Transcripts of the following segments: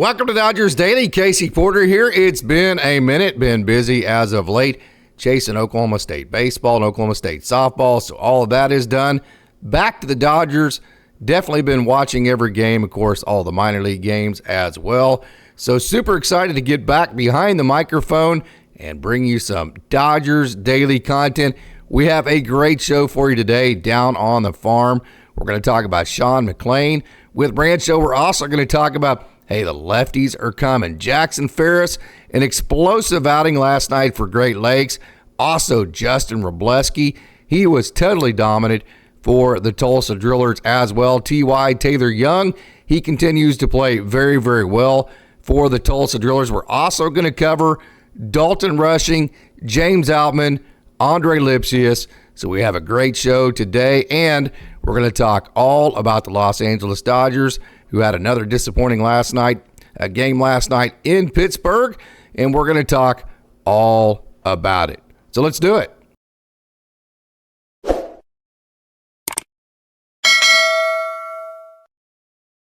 Welcome to Dodgers Daily. Casey Porter here. It's been a minute, been busy as of late, chasing Oklahoma State baseball and Oklahoma State softball, so all of that is done. Back to the Dodgers. Definitely been watching every game, of course, all the minor league games as well. So super excited to get back behind the microphone and bring you some Dodgers Daily content. We have a great show for you today down on the farm. We're going to talk about Sean McClain with Brancho. We're also going to talk about, hey, the lefties are coming. Jackson Ferris, an explosive outing last night for Great Lakes. Also, Justin Wrobo, he was totally dominant for the Tulsa Drillers as well. T.Y. Taylor Young, he continues to play very, very well for the Tulsa Drillers. We're also going to cover Dalton Rushing, James Outman, Andre Lipsius. So we have a great show today, and we're going to talk all about the Los Angeles Dodgers, who had another disappointing game last night in Pittsburgh, and we're going to talk all about it. So let's do it.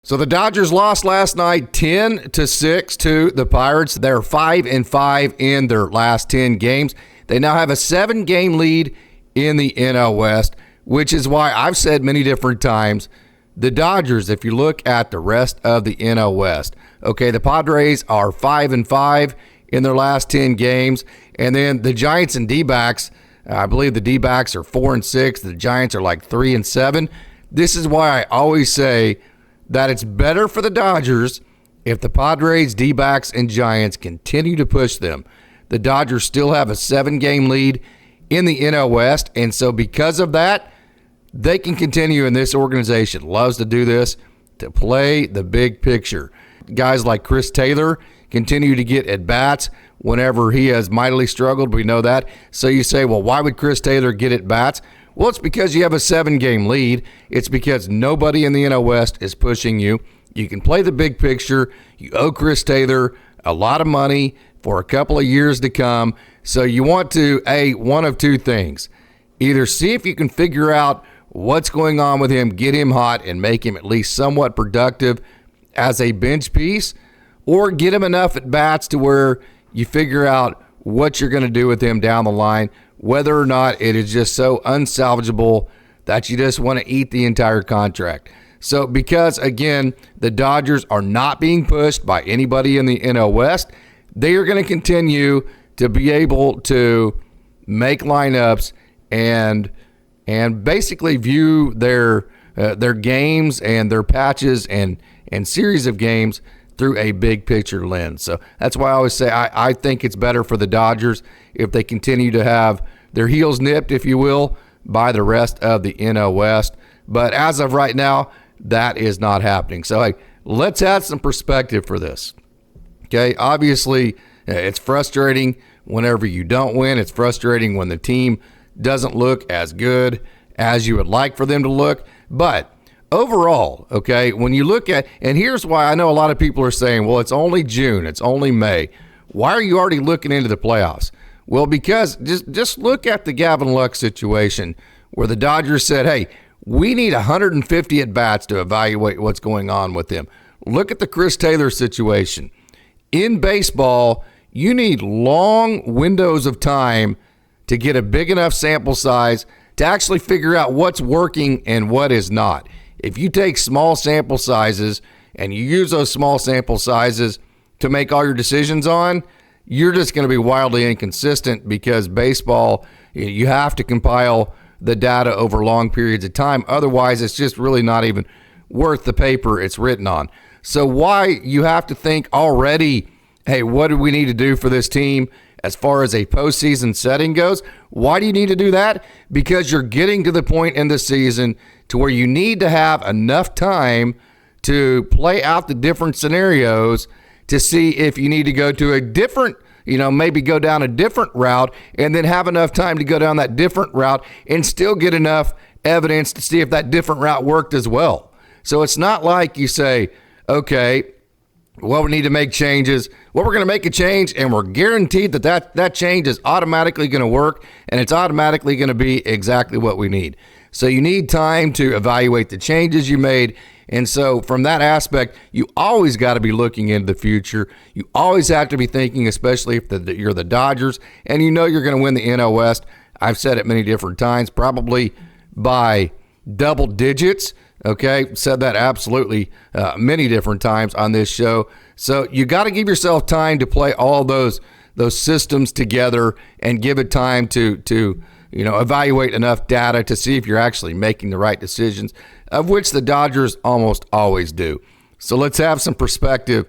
So the Dodgers lost last night 10-6 to the Pirates. They're 5-5 in their last 10 games. They now have a 7-game lead in the NL West, which is why I've said many different times, the Dodgers, if you look at the rest of the NL West, okay, the Padres are 5-5 in their last 10 games, and then the Giants and D-backs, I believe the D-backs are 4-6, the Giants are like 3-7. This is why I always say that it's better for the Dodgers if the Padres, D-backs, and Giants continue to push them. The Dodgers still have a 7-game lead in the NL West, and so because of that, they can continue, and this organization loves to do this, to play the big picture. Guys like Chris Taylor continue to get at-bats whenever he has mightily struggled. We know that. So you say, well, why would Chris Taylor get at-bats? Well, it's because you have a 7-game lead. It's because nobody in the NL West is pushing you. You can play the big picture. You owe Chris Taylor a lot of money for a couple of years to come. So you want to, one of two things. Either see if you can figure out what's going on with him, get him hot, and make him at least somewhat productive as a bench piece, or get him enough at bats to where you figure out what you're going to do with him down the line, whether or not it is just so unsalvageable that you just want to eat the entire contract. So because, again, the Dodgers are not being pushed by anybody in the NL West, they are going to continue to be able to make lineups and basically view their games and their patches and series of games through a big picture lens. So that's why I always say I think it's better for the Dodgers if they continue to have their heels nipped, if you will, by the rest of the NL West. But as of right now, that is not happening. So hey, let's add some perspective for this. Okay, obviously it's frustrating whenever you don't win. It's frustrating when the team doesn't look as good as you would like for them to look. But overall, okay, when you look at, and here's why I know a lot of people are saying, well, it's only June, it's only May. Why are you already looking into the playoffs? Well, because just look at the Gavin Lux situation where the Dodgers said, hey, we need 150 at-bats to evaluate what's going on with him. Look at the Chris Taylor situation. In baseball, you need long windows of time to get a big enough sample size to actually figure out what's working and what is not. If you take small sample sizes and you use those small sample sizes to make all your decisions on, you're just going to be wildly inconsistent because baseball, you have to compile the data over long periods of time. Otherwise, it's just really not even worth the paper it's written on. So why you have to think already, hey, what do we need to do for this team as far as a postseason setting goes? Why do you need to do that? Because you're getting to the point in the season to where you need to have enough time to play out the different scenarios to see if you need to go to a different, maybe go down a different route and then have enough time to go down that different route and still get enough evidence to see if that different route worked as well. So it's not like you say, okay, well, we need to make changes. Well, we're going to make a change, and we're guaranteed that change is automatically going to work, and it's automatically going to be exactly what we need. So you need time to evaluate the changes you made. And so from that aspect, you always got to be looking into the future. You always have to be thinking, especially if you're the Dodgers, and you know you're going to win the NL West. I've said it many different times, probably by double digits. Okay, said that absolutely many different times on this show. So you got to give yourself time to play all those systems together and give it time to evaluate enough data to see if you're actually making the right decisions, of which the Dodgers almost always do. So let's have some perspective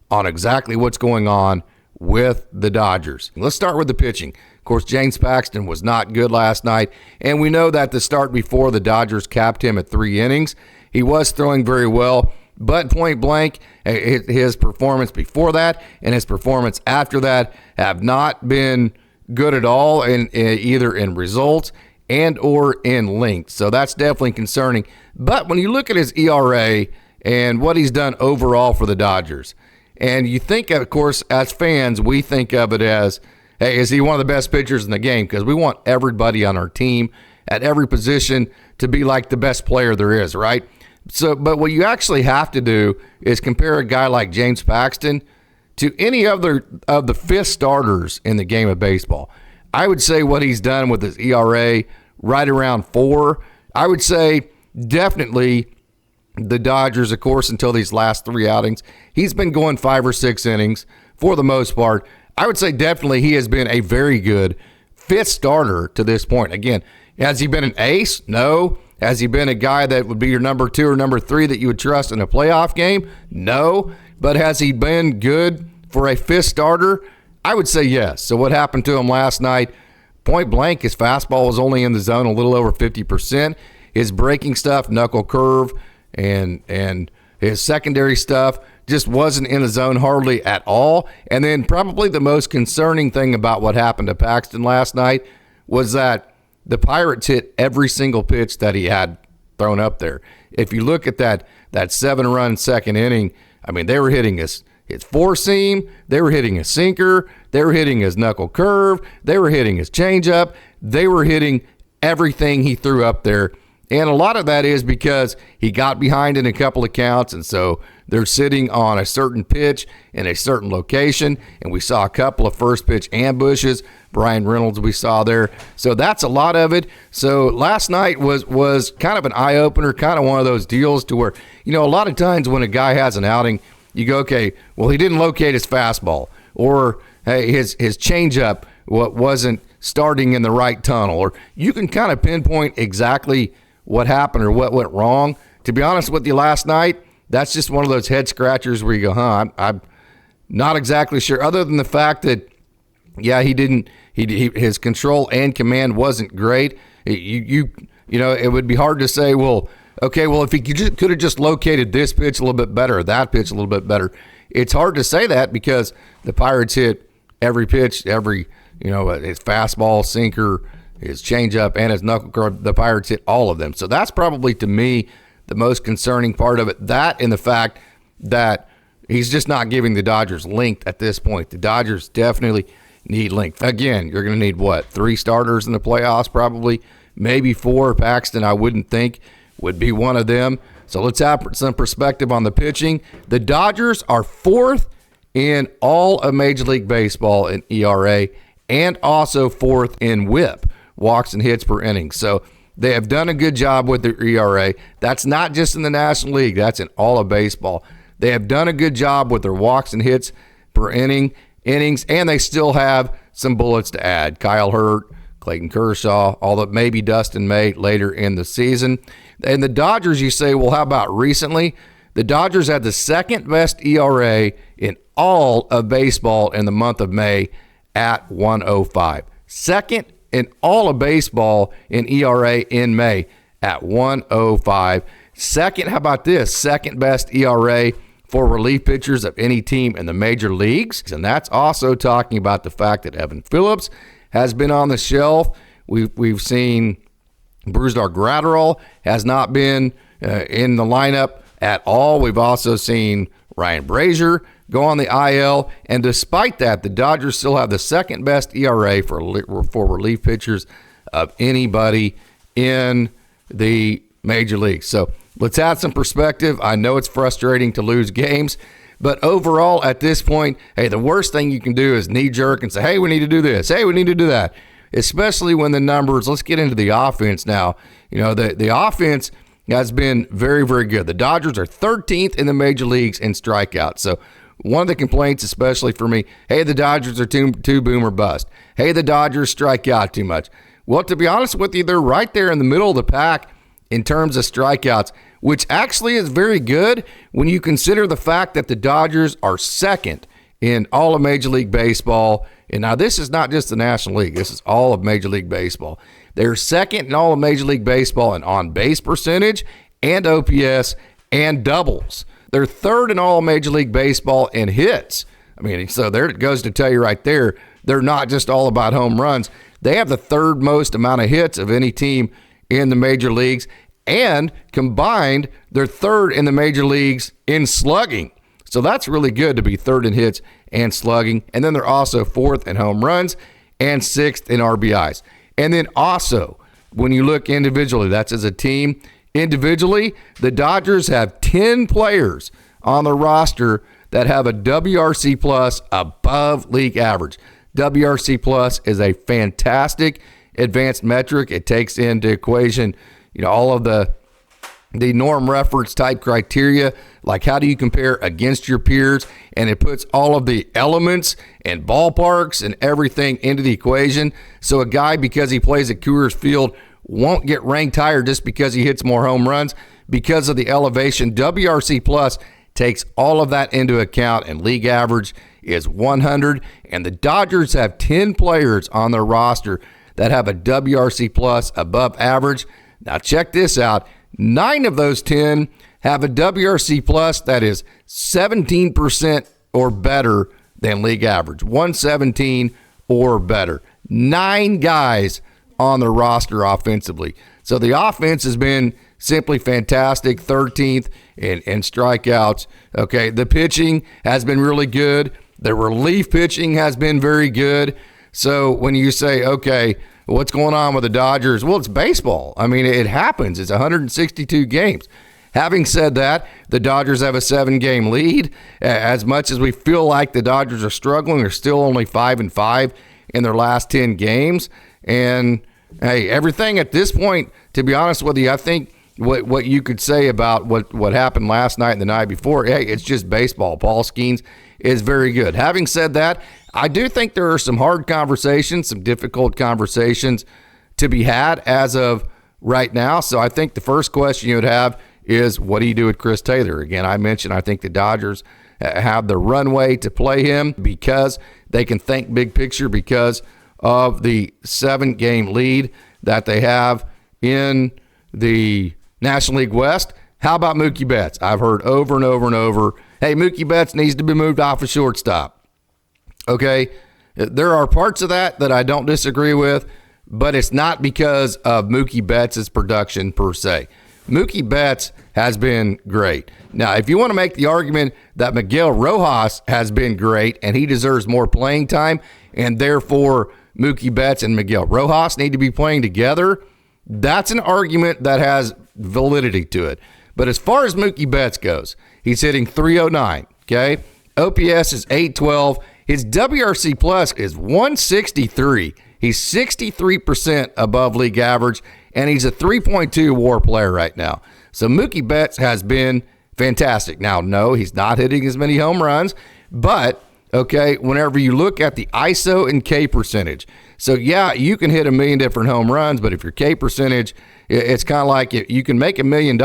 on exactly what's going on with the Dodgers. Let's start with the pitching. Of course, James Paxton was not good last night, and we know that the start before the Dodgers capped him at 3 innings. He was throwing very well, but point blank, his performance before that and his performance after that have not been good at all, in either in results and or in length. So that's definitely concerning. But when you look at his ERA and what he's done overall for the Dodgers, and you think, of course, as fans, we think of it as, hey, is he one of the best pitchers in the game? Because we want everybody on our team at every position to be like the best player there is, right? So, but what you actually have to do is compare a guy like James Paxton to any other of the fifth starters in the game of baseball. I would say what he's done with his ERA right around 4. I would say definitely the Dodgers, of course, until these last 3 outings, he's been going 5 or 6 innings for the most part. I would say definitely he has been a very good fifth starter to this point. Again, has he been an ace? No. Has he been a guy that would be your number 2 or number 3 that you would trust in a playoff game? No. But has he been good for a fifth starter? I would say yes. So what happened to him last night? Point blank, his fastball was only in the zone a little over 50%. His breaking stuff, knuckle curve, and his secondary stuff just wasn't in the zone hardly at all. And then probably the most concerning thing about what happened to Paxton last night was that the Pirates hit every single pitch that he had thrown up there. If you look at that 7-run second inning, I mean, they were hitting his four seam, they were hitting his sinker, they were hitting his knuckle curve, they were hitting his changeup, they were hitting everything he threw up there. And a lot of that is because he got behind in a couple of counts, and so they're sitting on a certain pitch in a certain location, and we saw a couple of first pitch ambushes. Brian Reynolds we saw there. So that's a lot of it. So last night was kind of an eye-opener, kind of one of those deals to where, a lot of times when a guy has an outing, you go, okay, well, he didn't locate his fastball, or hey, his changeup wasn't starting in the right tunnel, or you can kind of pinpoint exactly what happened or what went wrong. To be honest with you, last night, that's just one of those head scratchers where you go, I'm not exactly sure, other than the fact that, yeah, his control and command wasn't great. It would be hard to say, well, okay, well, if he could have just located this pitch a little bit better or that pitch a little bit better. It's hard to say that because the Pirates hit every pitch, his fastball, sinker, his changeup, and his knuckle curve. The Pirates hit all of them. So that's probably, to me, the most concerning part of it. That and the fact that he's just not giving the Dodgers length at this point. The Dodgers definitely need length. Again, you're going to need, 3 starters in the playoffs probably, maybe 4. Paxton, I wouldn't think, would be one of them. So let's have some perspective on the pitching. The Dodgers are 4th in all of Major League Baseball in ERA and also 4th in WHIP, walks and hits per inning. So they have done a good job with their ERA. That's not just in the National League. That's in all of baseball. They have done a good job with their walks and hits per innings, and they still have some bullets to add. Kyle Hurt, Clayton Kershaw, although maybe Dustin May later in the season. And the Dodgers, you say, well, how about recently? The Dodgers had the second best ERA in all of baseball in the month of May at 1.05. Second in all of baseball in ERA in May at 1.05. Second, how about this? Second best ERA for relief pitchers of any team in the major leagues. And that's also talking about the fact that Evan Phillips has been on the shelf. We've seen Brusdar Graterol has not been in the lineup at all. We've also seen Ryan Brazier go on the IL. And despite that, the Dodgers still have the second best ERA for relief pitchers of anybody in the major leagues. So let's add some perspective. I know it's frustrating to lose games, but overall at this point, hey, the worst thing you can do is knee jerk and say, hey, we need to do this. Hey, we need to do that. Especially when the numbers, let's get into the offense now. The offense has been very, very good. The Dodgers are 13th in the major leagues in strikeouts. So one of the complaints, especially for me, hey, the Dodgers are too boom or bust. Hey, the Dodgers strike out too much. Well, to be honest with you, they're right there in the middle of the pack in terms of strikeouts, which actually is very good when you consider the fact that the Dodgers are second in all of Major League Baseball. And now this is not just the National League. This is all of Major League Baseball. They're second in all of Major League Baseball in on-base percentage and OPS and doubles. They're third in all of Major League Baseball in hits. So there it goes to tell you right there, they're not just all about home runs. They have the third most amount of hits of any team in the major leagues, and combined, they're third in the major leagues in slugging. So that's really good to be third in hits and slugging. And then they're also fourth in home runs and sixth in RBIs. And then also, when you look individually, that's as a team. Individually, the Dodgers have 10 players on the roster that have a WRC plus above league average. WRC plus is a fantastic advanced metric. It takes into equation, all of the norm reference type criteria, like how do you compare against your peers, and it puts all of the elements and ballparks and everything into the equation. So a guy, because he plays at Coors Field, won't get ranked higher just because he hits more home runs because of the elevation. WRC plus takes all of that into account, and league average is 100, and the Dodgers have 10 players on their roster that have a WRC plus above average. Now check this out. 9 of those 10 have a WRC plus that is 17% or better than league average. 117 or better. 9 guys on the roster offensively. So the offense has been simply fantastic, 13th in strikeouts. Okay, the pitching has been really good. The relief pitching has been very good. So when you say, okay, what's going on with the Dodgers? Well, it's baseball. It happens. It's 162 games. Having said that, the Dodgers have a 7-game lead. As much as we feel like the Dodgers are struggling, they're still only 5-5 in their last 10 games. And, hey, everything at this point, to be honest with you, I think what you could say about what happened last night and the night before, hey, it's just baseball. Paul Skeens is very good. Having said that, I do think there are some hard conversations, some difficult conversations to be had as of right now. So I think the first question you would have is, what do you do with Chris Taylor? Again, I mentioned I think the Dodgers have the runway to play him because they can think big picture because of the 7-game lead that they have in the National League West. How about Mookie Betts? I've heard over and over and over, hey, Mookie Betts needs to be moved off a shortstop. Okay, there are parts of that I don't disagree with, but it's not because of Mookie Betts' production per se. Mookie Betts has been great. Now, if you want to make the argument that Miguel Rojas has been great and he deserves more playing time, and therefore Mookie Betts and Miguel Rojas need to be playing together, that's an argument that has validity to it. But as far as Mookie Betts goes, he's hitting .309, okay? OPS is .812. His WRC plus is 163. He's 63% above league average, and he's a 3.2 WAR player right now. So Mookie Betts has been fantastic. Now, no, he's not hitting as many home runs, but, okay, whenever you look at the ISO and K percentage, so yeah, you can hit a million different home runs, but if your K percentage, it's kind of like you can make $1 million,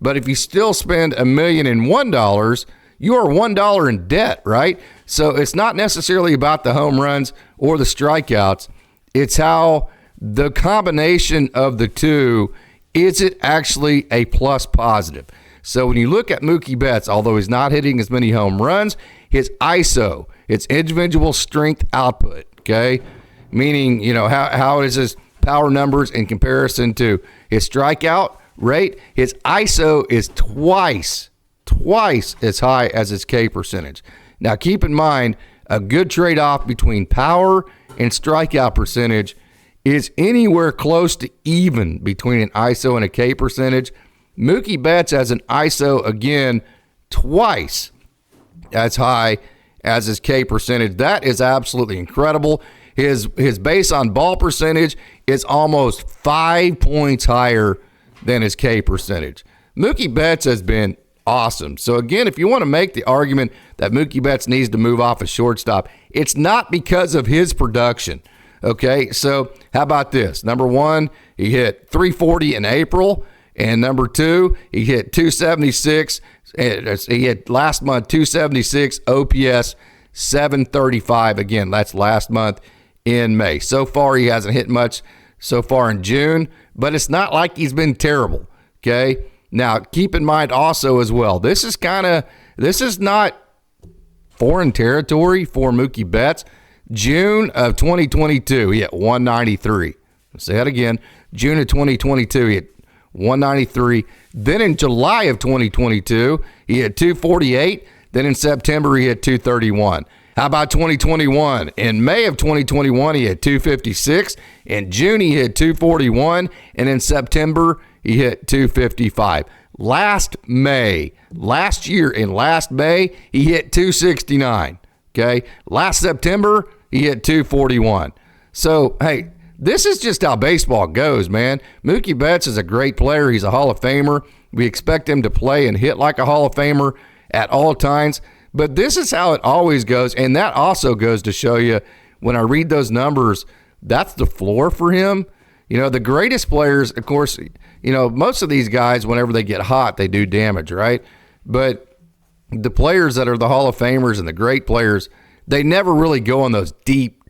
but if you still spend $1,001, you are $1 in debt, right? So it's not necessarily about the home runs or the strikeouts. It's how the combination of the two, is it actually a plus positive? So when you look at Mookie Betts, although he's not hitting as many home runs, his ISO, its individual strength output, okay? Meaning, how is his power numbers in comparison to his strikeout rate? His ISO is twice as high as his K percentage. Now, keep in mind, a good trade-off between power and strikeout percentage is anywhere close to even between an ISO and a K percentage. Mookie Betts has an ISO, again, twice as high as his K percentage. That is absolutely incredible. His base on ball percentage is almost 5 points higher than his K percentage. Mookie Betts has been awesome. So again, if you want to make the argument that Mookie Betts needs to move off a shortstop, it's not because of his production. Okay, so how about this? Number one, he hit 340 in April. And number two, he hit 276. He hit last month 276, OPS 735. Again, that's last month in May. So far, he hasn't hit much so far in June, but it's not like he's been terrible. Okay. Now, keep in mind also as well, this is not foreign territory for Mookie Betts. June of 2022, he hit 193. I'll say that again. June of 2022, he hit 193. Then in July of 2022, he hit 248. Then in September, he hit 231. How about 2021? In May of 2021, he hit 256. In June, he hit 241. And in September, he hit 255. Last May, he hit 269. Okay. Last September, he hit 241. So, hey, this is just how baseball goes, man. Mookie Betts is a great player. He's a Hall of Famer. We expect him to play and hit like a Hall of Famer at all times. But this is how it always goes. And that also goes to show you, when I read those numbers, that's the floor for him. You know, the greatest players, of course, you know, most of these guys, whenever they get hot, they do damage, right? But the players that are the Hall of Famers and the great players, they never really go on those deep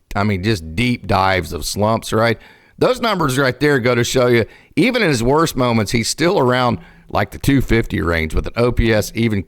dives of slumps, right? Those numbers right there go to show you, even in his worst moments, he's still around like the 250 range with an OPS even,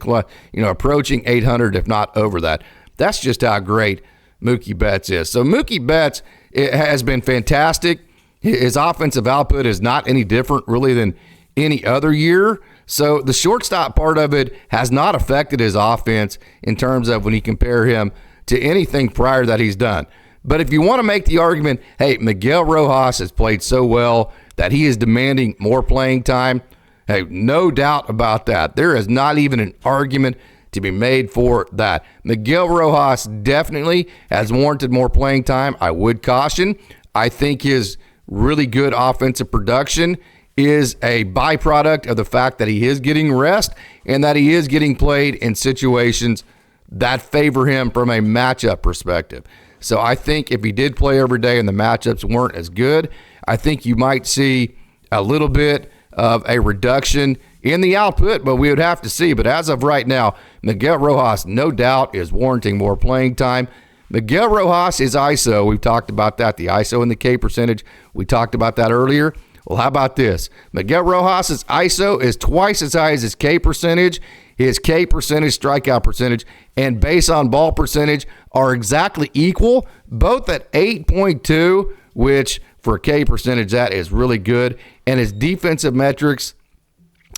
approaching 800, if not over that. That's just how great Mookie Betts is. So Mookie Betts has been fantastic. His offensive output is not any different really than any other year. So the shortstop part of it has not affected his offense in terms of when you compare him to anything prior that he's done. But if you want to make the argument, hey, Miguel Rojas has played so well that he is demanding more playing time, hey, no doubt about that. There is not even an argument to be made for that. Miguel Rojas definitely has warranted more playing time. I would caution, I think his really good offensive production is a byproduct of the fact that he is getting rest and that he is getting played in situations that favor him from a matchup perspective. So I think if he did play every day and the matchups weren't as good, I think you might see a little bit of a reduction in the output, but we would have to see. But as of right now, Miguel Rojas, no doubt, is warranting more playing time. Miguel Rojas is ISO. We've talked about that, the ISO and the K percentage. We talked about that earlier. Well, how about this? Miguel Rojas' ISO is twice as high as his K percentage. His K percentage, strikeout percentage, and base on ball percentage are exactly equal, both at 8.2, which for a K percentage, that is really good. And his defensive metrics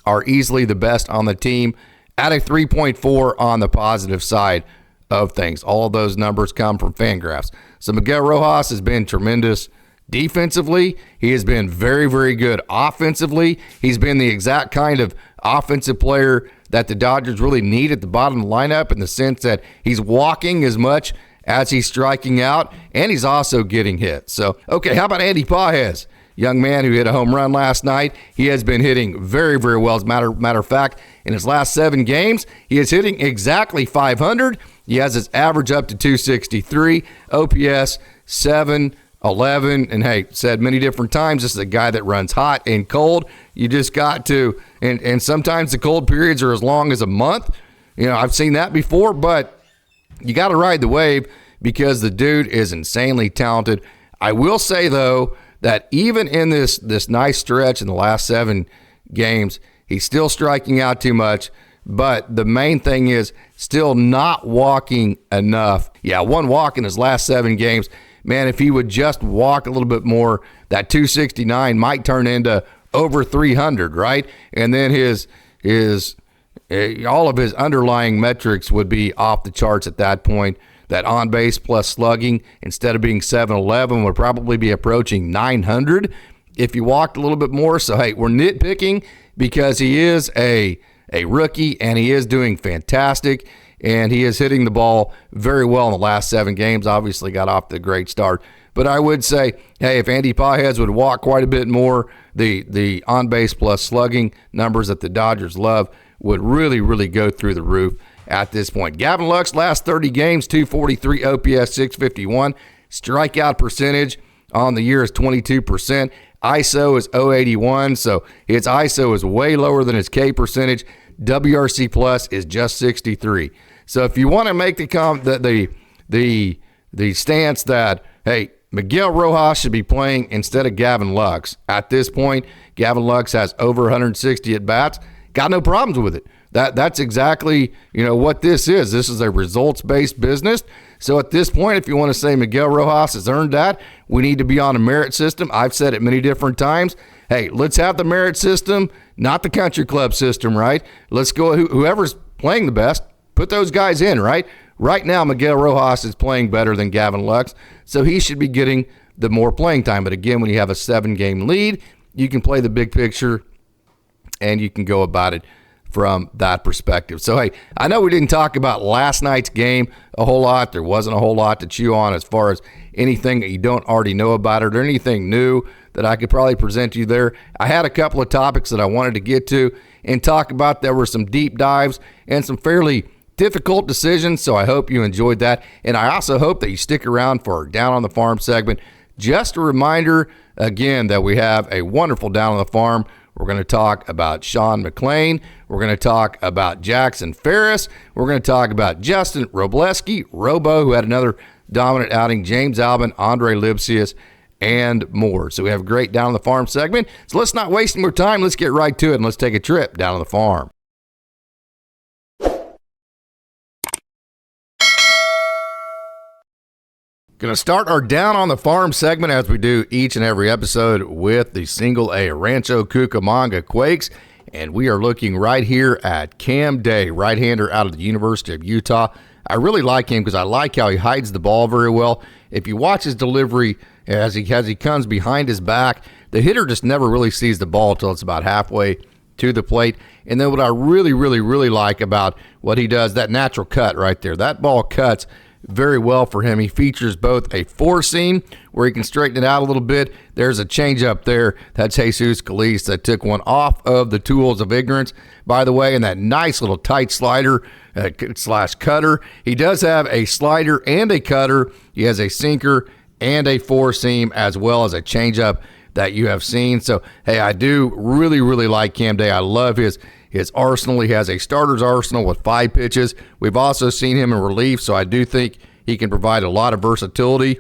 are easily the best on the team at a 3.4 on the positive side of things. All of those numbers come from Fangraphs. So Miguel Rojas has been tremendous defensively. He has been very, very good offensively. He's been the exact kind of offensive player that the Dodgers really need at the bottom of the lineup, in the sense that he's walking as much as he's striking out, and he's also getting hit. So, okay, how about Andy Pages? Young man who hit a home run last night. He has been hitting very, very well. As a matter of fact, in his last 7 games, he is hitting exactly 500. He has his average up to 263, OPS 711. And hey, said many different times, this is a guy that runs hot and cold. You just got to, and sometimes the cold periods are as long as a month. You know, I've seen that before, but you got to ride the wave because the dude is insanely talented. I will say, though, that even in this nice stretch in the last 7 games, he's still striking out too much. But the main thing is still not walking enough. Yeah, 1 walk in his last 7 games. Man, if he would just walk a little bit more, that 269 might turn into over 300, right? And then all of his underlying metrics would be off the charts at that point. That on base plus slugging, instead of being 711, would probably be approaching 900 if you walked a little bit more. So, hey, we're nitpicking because he is a rookie and he is doing fantastic, and he is hitting the ball very well in the last 7 games. Obviously got off to a great start. But I would say, hey, if Andy Pajes would walk quite a bit more, the on-base plus slugging numbers that the Dodgers love would really, really go through the roof at this point. Gavin Lux, last 30 games, 243 OPS, 651. Strikeout percentage on the year is 22%. ISO is 081, so its ISO is way lower than its K percentage. WRC plus is just 63. So if you want to make the stance that, hey, Miguel Rojas should be playing instead of Gavin Lux, at this point, Gavin Lux has over 160 at-bats. Got no problems with it. That's exactly, what this is. This is a results-based business. So at this point, if you want to say Miguel Rojas has earned that, we need to be on a merit system. I've said it many different times. Hey, let's have the merit system, not the country club system, right? Let's go, whoever's playing the best, put those guys in, right? Right now, Miguel Rojas is playing better than Gavin Lux, so he should be getting the more playing time. But again, when you have a 7-game lead, you can play the big picture, and you can go about it from that perspective. So, hey, I know we didn't talk about last night's game a whole lot. There wasn't a whole lot to chew on as far as anything that you don't already know about it or anything new that I could probably present to you there. I had a couple of topics that I wanted to get to and talk about. There were some deep dives and some fairly difficult decisions, so I hope you enjoyed that. And I also hope that you stick around for our Down on the Farm segment. Just a reminder, again, that we have a wonderful Down on the Farm. We're going to talk about Sean McLean. We're going to talk about Jackson Ferris. We're going to talk about Justin Robleski, Wrobo, who had another dominant outing, James Albin, Andre Lipsius, and more. So we have a great Down on the Farm segment. So let's not waste more time. Let's get right to it, and let's take a trip down on the farm. Going to start our Down on the Farm segment, as we do each and every episode, with the single A Rancho Cucamonga Quakes. And we are looking right here at Cam Day, right-hander out of the University of Utah. I really like him because I like how he hides the ball very well. If you watch his delivery as he comes behind his back, the hitter just never really sees the ball until it's about halfway to the plate. And then what I really, really, really like about what he does, that natural cut right there, that ball cuts very well for him. He features both a four-seam where he can straighten it out a little bit. There's a changeup there. That's Jesus Calise that took one off of the tools of ignorance, by the way, and that nice little tight slider slash cutter. He does have a slider and a cutter. He has a sinker and a four-seam as well as a changeup that you have seen. So, hey, I do really, really like Cam Day. I love his arsenal. He has a starter's arsenal with 5 pitches. We've also seen him in relief, so I do think he can provide a lot of versatility.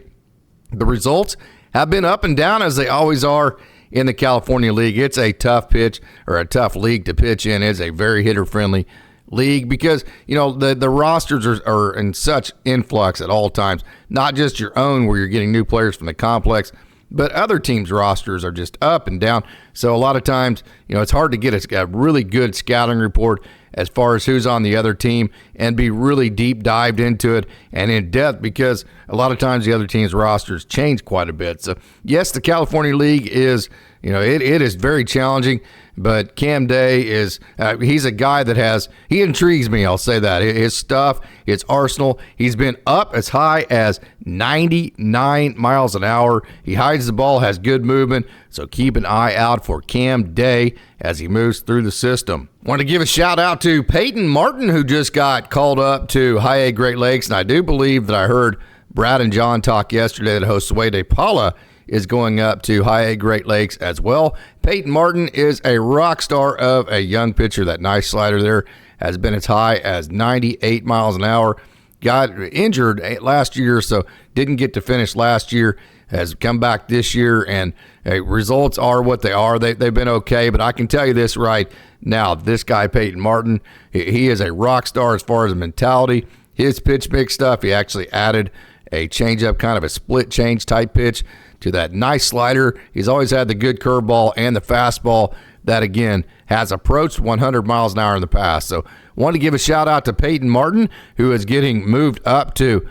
The results have been up and down, as they always are in the California League. It's a tough pitch or a tough league to pitch in. It's a very hitter-friendly league because, the rosters are in such influx at all times, not just your own where you're getting new players from the complex, but other teams' rosters are just up and down. So a lot of times, it's hard to get a really good scouting report as far as who's on the other team and be really deep dived into it and in depth because a lot of times the other team's rosters change quite a bit. So, yes, the California League is, it is very challenging, but Cam Day is, he's a guy that he intrigues me, I'll say that. His stuff, his arsenal, he's been up as high as 99 miles an hour. He hides the ball, has good movement, so keep an eye out for Cam Day as he moves through the system. Want to give a shout out to Peyton Martin, who just got called up to High A Great Lakes, and I do believe that I heard Brad and John talk yesterday that Josue De Paula is going up to High A Great Lakes as well. Peyton Martin is a rock star of a young pitcher. That nice slider there has been as high as 98 miles an hour. Got injured last year, so didn't get to finish last year. Has come back this year, and results are what they are. They've been okay, but I can tell you this right now, this guy, Peyton Martin, he is a rock star as far as mentality. His pitch mix stuff, he actually added a changeup, kind of a split change type pitch to that nice slider. He's always had the good curveball and the fastball that, again, has approached 100 miles an hour in the past. So want to give a shout out to Peyton Martin, who is getting moved up to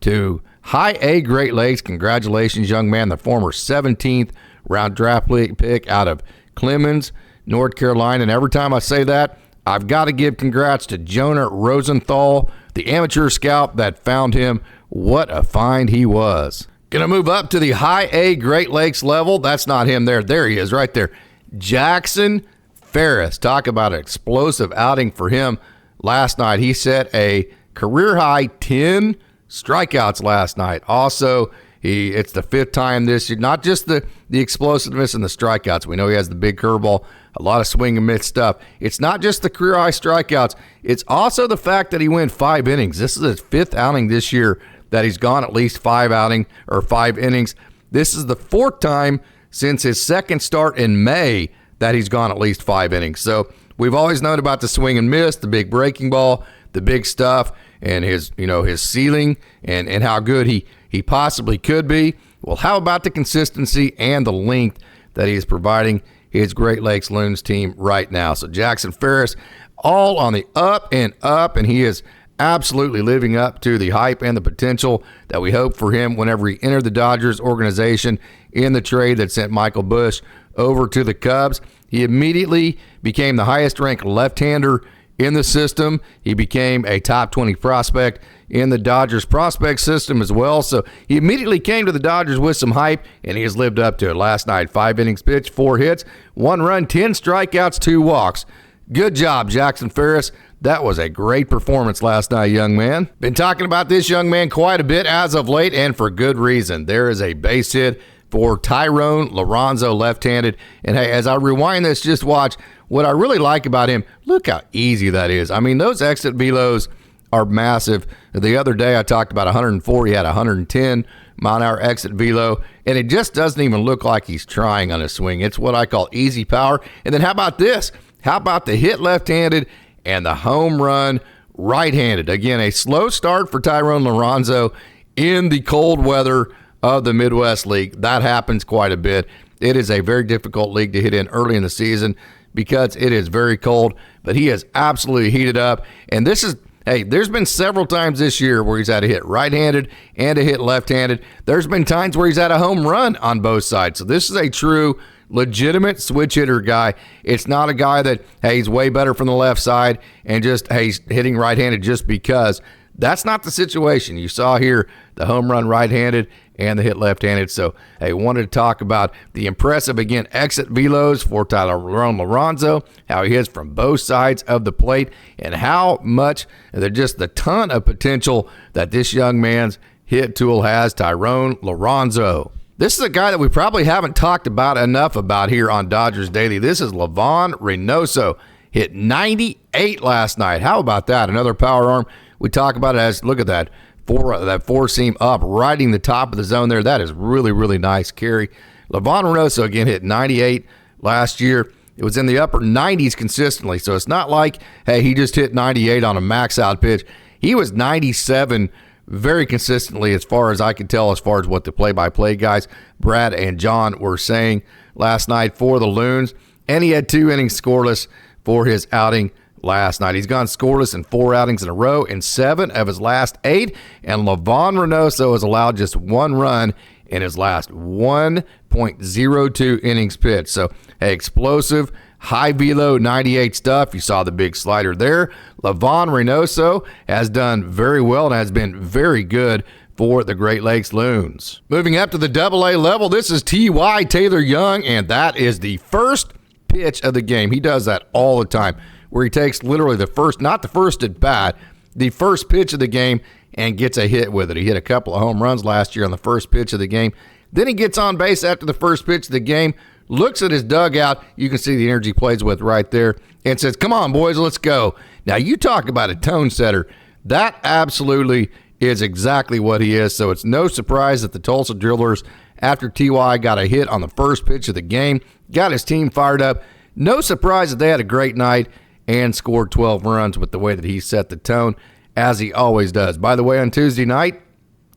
to High A Great Lakes. Congratulations, young man, the former 17th round draft pick out of Clemens, North Carolina. And every time I say that, I've got to give congrats to Jonah Rosenthal, the amateur scout that found him. What a find he was. Going to move up to the High A Great Lakes level. That's not him there. There he is right there. Jackson Ferris. Talk about an explosive outing for him last night. He set a career-high 10 strikeouts last night. Also, it's the 5th time this year. Not just the explosiveness and the strikeouts. We know he has the big curveball, a lot of swing and miss stuff. It's not just the career-high strikeouts. It's also the fact that he went 5 innings. This is his 5th outing this year that he's gone at least 5 innings. This is the 4th time since his 2nd start in May that he's gone at least 5 innings. So we've always known about the swing and miss, the big breaking ball, the big stuff, and his ceiling and how good he possibly could be. Well, how about the consistency and the length that he is providing his Great Lakes Loons team right now? So Jackson Ferris, all on the up, and he is absolutely living up to the hype and the potential that we hope for him whenever he entered the Dodgers organization in the trade that sent Michael Busch over to the Cubs. He immediately became the highest-ranked left-hander in the system. He became a top 20 prospect in the Dodgers prospect system as well. So he immediately came to the Dodgers with some hype, and he has lived up to it. Last night, 5 innings pitched, 4 hits, 1 run, 10 strikeouts, 2 walks. Good job, Jackson Ferris. That was a great performance last night, young man. Been talking about this young man quite a bit as of late, and for good reason. There is a base hit for Tyrone Lorenzo, left-handed. And hey, as I rewind this, just watch what I really like about him. Look how easy that is. I mean, those exit velos are massive. The other day I talked about 104. He had 110 mile an hour exit velo, and it just doesn't even look like he's trying on his swing. It's what I call easy power. And then how about this? How about the hit left-handed and the home run right-handed? Again, a slow start for Tyrone Lorenzo in the cold weather of the Midwest League. That happens quite a bit. It is a very difficult league to hit in early in the season because it is very cold, but he has absolutely heated up. And this is, hey, there's been several times this year where he's had a hit right-handed and a hit left-handed. There's been times where he's had a home run on both sides. So this is a true legitimate switch hitter guy. It's not a guy that, hey, he's way better from the left side and just, hey, he's hitting right-handed just because. That's not the situation. You saw here the home run right-handed and the hit left-handed. So, hey, wanted to talk about the impressive, again, exit velos for Tyrone Lorenzo, how he hits from both sides of the plate, and how much, just the ton of potential that this young man's hit tool has, Tyrone Lorenzo. This is a guy that we probably haven't talked about enough about here on Dodgers Daily. This is Livan Reynoso. Hit 98 last night. How about that? Another power arm. We talk about it as, look at that, that four seam up, riding the top of the zone there. That is really, really nice carry. Livan Reynoso, again, hit 98 last year. It was in the upper 90s consistently. So it's not like, hey, he just hit 98 on a max out pitch. He was 97 very consistently, as far as I could tell, as far as what the play-by-play guys, Brad and John, were saying last night for the Loons. And he had 2 innings scoreless for his outing last night. He's gone scoreless in 4 outings in a row in 7 of his last 8. And Livan Reynoso has allowed just 1 run in his last 1.02 innings pitched. So, hey, explosive, high velo, 98 stuff. You saw the big slider there. Livan Reynoso has done very well and has been very good for the Great Lakes Loons. Moving up to the AA level, this is T.Y. Taylor Young, and that is the first pitch of the game. He does that all the time, where he takes literally the first, not the first at bat, the first pitch of the game and gets a hit with it. He hit a couple of home runs last year on the first pitch of the game. Then he gets on base after the first pitch of the game, looks at his dugout, you can see the energy plays with right there, and says, come on, boys, let's go. Now, you talk about a tone setter. That absolutely is exactly what he is, so it's no surprise that the Tulsa Drillers, after T.Y. got a hit on the first pitch of the game, got his team fired up. No surprise that they had a great night and scored 12 runs with the way that he set the tone, as he always does. By the way, on Tuesday night,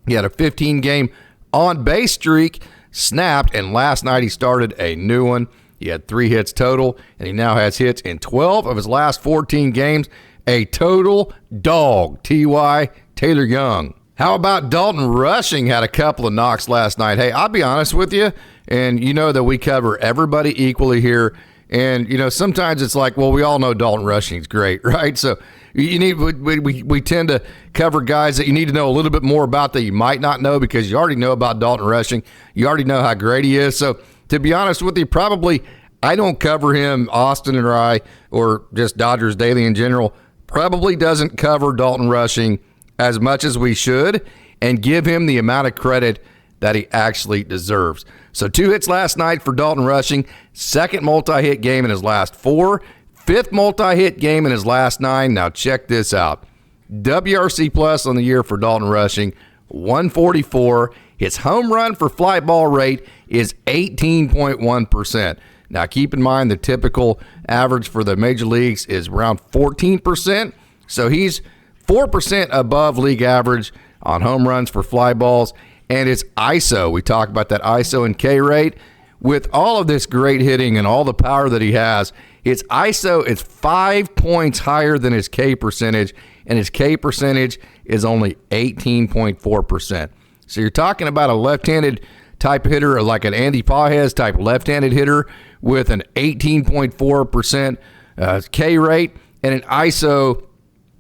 he had a 15-game on-base streak snapped, and last night he started a new one. He had 3 hits total, and he now has hits in 12 of his last 14 games. A total dog, T.Y. Taylor Young. How about Dalton Rushing had a couple of knocks last night? Hey, I'll be honest with you, and you know that we cover everybody equally here. And, you know, sometimes it's like, well, we all know Dalton Rushing's great, right? So we tend to cover guys that you need to know a little bit more about that you might not know because you already know about Dalton Rushing. You already know how great he is. So to be honest with you, probably I don't cover him, Austin and I, or just Dodgers Daily in general, probably doesn't cover Dalton Rushing as much as we should and give him the amount of credit that he actually deserves. So 2 hits last night for Dalton Rushing, second multi-hit game in his last 4, fifth multi-hit game in his last 9. Now check this out. WRC plus on the year for Dalton Rushing, 144. His home run for fly ball rate is 18.1%. Now keep in mind the typical average for the major leagues is around 14%. So he's 4% above league average on home runs for fly balls. And it's ISO. We talk about that ISO and K rate. With all of this great hitting and all the power that he has, his ISO is 5 points higher than his K percentage, and his K percentage is only 18.4%. So you're talking about a left-handed type hitter, like an Andy Pages type left-handed hitter with an 18.4% K rate and an ISO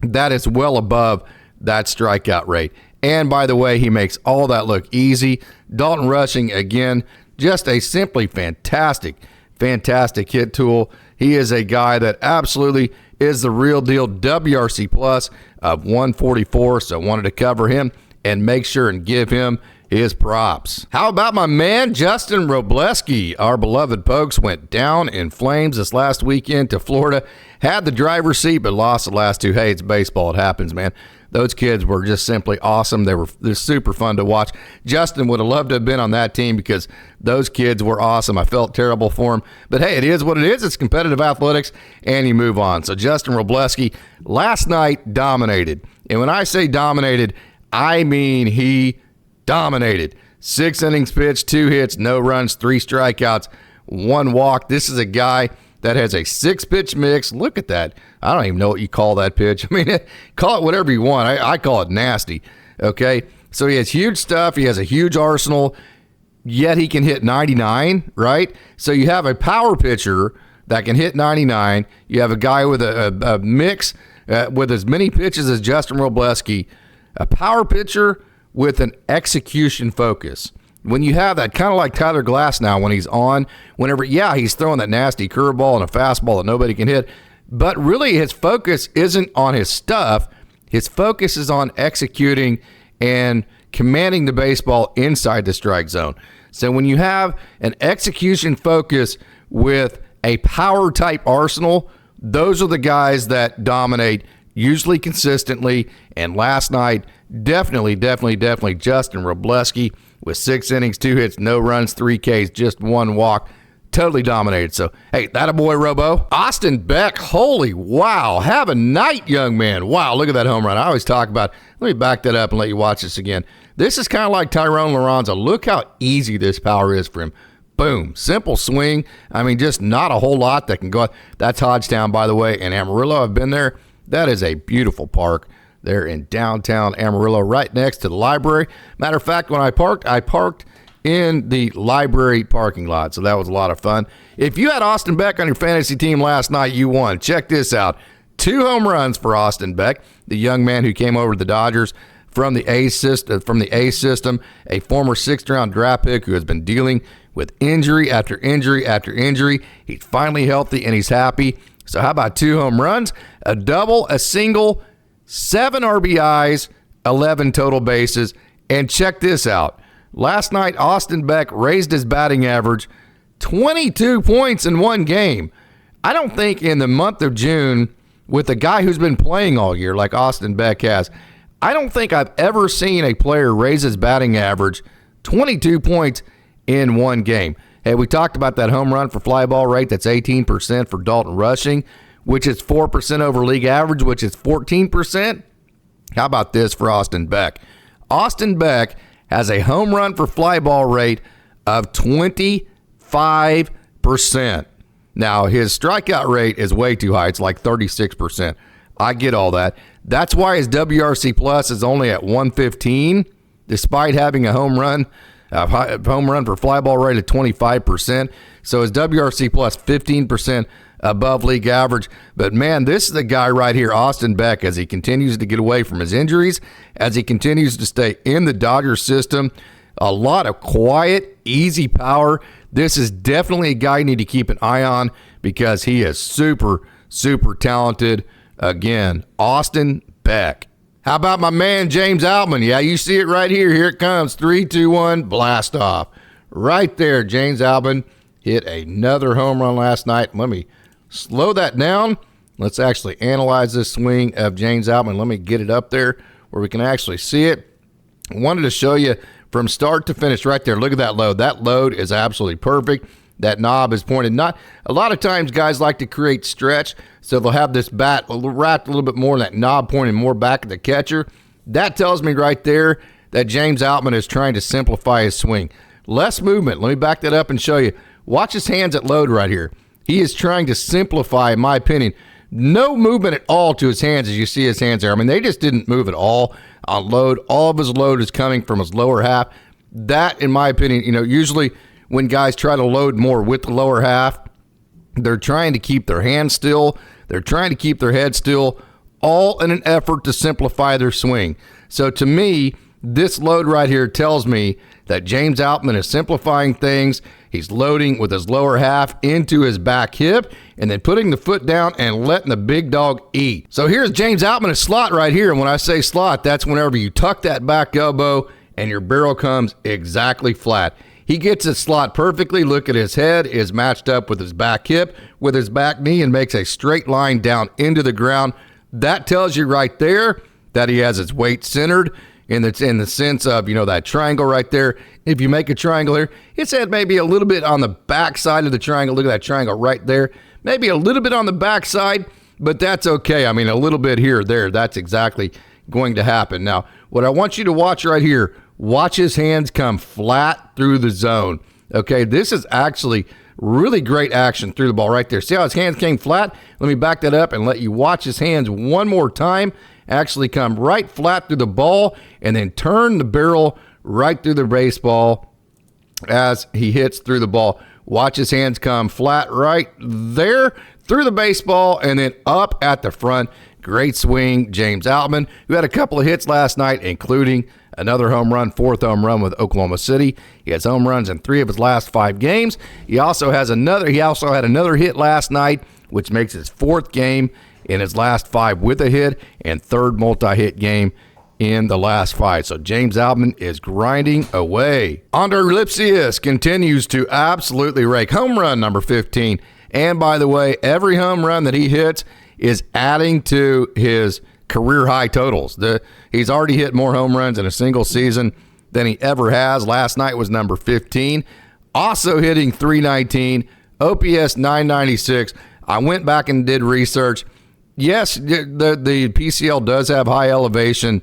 that is well above that strikeout rate. And by the way, he makes all that look easy. Dalton Rushing, again, just a simply fantastic hit tool. He is a guy that absolutely is the real deal. WRC plus of 144, so wanted to cover him and make sure and give him his props. How about my man, Justin Robleski? Our beloved Pokes went down in flames this last weekend to Florida. Had the driver's seat, but lost the last 2. Hey, it's baseball. It happens, man. Those kids were just simply awesome. They're super fun to watch. Justin would have loved to have been on that team because those kids were awesome. I felt terrible for him. But hey, it is what it is. It's competitive athletics, and you move on. So Justin Robleski last night dominated. And when I say dominated, I mean he dominated. 6 innings pitched, 2 hits, no runs, 3 strikeouts, 1 walk. This is a guy that has a 6-pitch mix. Look at that. I don't even know what you call that pitch. I mean, call it whatever you want. I call it nasty. Okay? So he has huge stuff. He has a huge arsenal, yet he can hit 99, right? So you have a power pitcher that can hit 99. You have a guy with a mix with as many pitches as Justin Robleski, a power pitcher with an execution focus. When you have that, kind of like Tyler Glass now when he's on, whenever, yeah, he's throwing that nasty curveball and a fastball that nobody can hit, but really his focus isn't on his stuff. His focus is on executing and commanding the baseball inside the strike zone. So when you have an execution focus with a power type arsenal, those are the guys that dominate usually consistently. And last night, definitely Justin Robleski with 6 innings, 2 hits, no runs, 3 Ks, just 1 walk. Totally dominated. So, hey, that a boy, Wrobo. Austin Beck, holy wow. Have a night, young man. Wow, look at that home run. I always talk about, let me back that up and let you watch this again. This is kind of like Tyrone Lorenzo. Look how easy this power is for him. Boom. Simple swing. I mean, just not a whole lot that can go. That's Hodgetown, by the way, and Amarillo. I've been there. That is a beautiful park. They're in downtown Amarillo, right next to the library. Matter of fact, when I parked in the library parking lot, so that was a lot of fun. If you had Austin Beck on your fantasy team last night, you won. Check this out. 2 home runs for Austin Beck, the young man who came over to the Dodgers from the A system, a former 6th-round draft pick who has been dealing with injury after injury after injury. He's finally healthy, and he's happy. So how about 2 home runs, a double, a single, 7 RBIs, 11 total bases. And check this out. Last night, Austin Beck raised his batting average 22 points in 1 game. I don't think in the month of June, with a guy who's been playing all year like Austin Beck has, I don't think I've ever seen a player raise his batting average 22 points in 1 game. Hey, we talked about that home run for fly ball rate. That's 18% for Dalton Rushing, which is 4% over league average, which is 14%. How about this for Austin Beck? Austin Beck has a home run for fly ball rate of 25%. Now, his strikeout rate is way too high. It's like 36%. I get all that. That's why his WRC plus is only at 115, despite having a home run for fly ball rate of 25%. So his WRC plus 15% above league average. But man, this is the guy right here, Austin Beck, as he continues to get away from his injuries, as he continues to stay in the Dodgers system. A lot of quiet, easy power. This is definitely a guy you need to keep an eye on because he is super, super talented. Again, Austin Beck. How about my man, James Outman? Yeah, you see it right here. Here it comes. 3, 2, 1, blast off. Right there, James Outman hit another home run last night. Let me slow that down. Let's actually analyze this swing of James Outman. Let me get it up there where we can actually see it. I wanted to show you from start to finish right there. Look at that load. That load is absolutely perfect. That knob is pointed. Not a lot of times guys like to create stretch, so they'll have this bat wrapped a little bit more, and that knob pointing more back at the catcher. That tells me right there that James Outman is trying to simplify his swing. Less movement. Let me back that up and show you. Watch his hands at load right here. He is trying to simplify, in my opinion. No movement at all to his hands as you see his hands there. I mean, they just didn't move at all on load. All of his load is coming from his lower half. That, in my opinion, usually when guys try to load more with the lower half, they're trying to keep their hands still. They're trying to keep their head still, all in an effort to simplify their swing. So to me, this load right here tells me that James Outman is simplifying things. He's loading with his lower half into his back hip and then putting the foot down and letting the big dog eat. So here's James Outman, a slot right here. And when I say slot, that's whenever you tuck that back elbow and your barrel comes exactly flat. He gets his slot perfectly. Look at his head is matched up with his back hip, with his back knee, and makes a straight line down into the ground. That tells you right there that he has his weight centered in the sense of, that triangle right there. If you make a triangle here, his head may be a little bit on the back side of the triangle. Look at that triangle right there. Maybe a little bit on the back side, but that's okay. I mean, a little bit here or there. That's exactly going to happen. Now, what I want you to watch right here, watch his hands come flat through the zone. Okay, this is actually really great action through the ball right there. See how his hands came flat? Let me back that up and let you watch his hands one more time. Actually come right flat through the ball and then turn the barrel right through the baseball as he hits through the ball. Watch his hands come flat right there through the baseball and then up at the front. Great swing, James Outman, who had a couple of hits last night, including another home run, 4th home run with Oklahoma City. He has home runs in 3 of his last 5 games. He also had another hit last night, which makes his 4th game in his last 5 with a hit and 3rd multi-hit game in the last 5. So James Outman is grinding away. Andre Lipsius continues to absolutely rake. Home run number 15. And by the way, every home run that he hits is adding to his career high totals. He's already hit more home runs in a single season than he ever has. Last night was number 15. Also hitting 319, OPS 996. I went back and did research. Yes, the PCL does have high elevation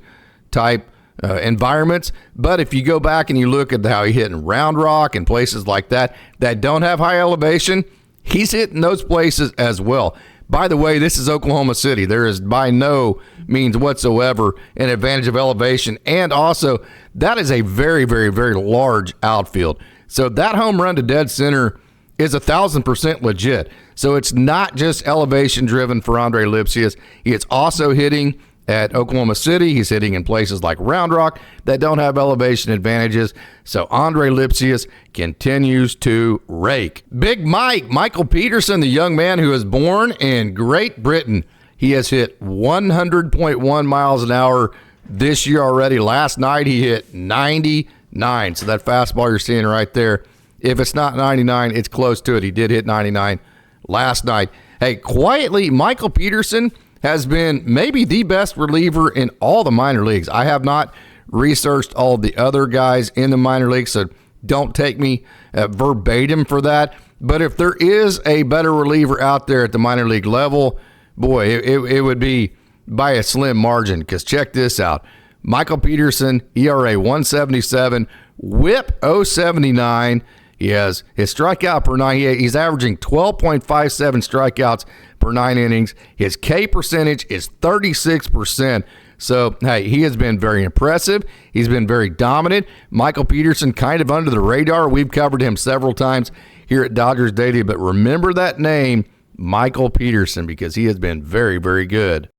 type environments, but if you go back and you look at how he hit in Round Rock and places like that don't have high elevation, he's hitting those places as well. By the way, this is Oklahoma City. There is by no means whatsoever an advantage of elevation, and also that is a very, very, very large outfield. So that home run to dead center is 1,000% legit. So it's not just elevation driven for Andre Lipsius. He is also hitting at Oklahoma City. He's hitting in places like Round Rock that don't have elevation advantages. So Andre Lipsius continues to rake. Big Michael Peterson, the young man who was born in Great Britain. He has hit 100.1 miles an hour this year already. Last night he hit 99. So that fastball you're seeing right there, if it's not 99, it's close to it. He did hit 99 last night. Hey, quietly, Michael Peterson has been maybe the best reliever in all the minor leagues. I have not researched all the other guys in the minor leagues, so don't take me verbatim for that. But if there is a better reliever out there at the minor league level, boy, it would be by a slim margin, because check this out. Michael Peterson, ERA 177, whip 079. He has his strikeout per 9. He's averaging 12.57 strikeouts per 9 innings. His K percentage is 36%. So, hey, he has been very impressive. He's been very dominant. Michael Peterson kind of under the radar. We've covered him several times here at Dodgers Daily, but remember that name, Michael Peterson, because he has been very, very good.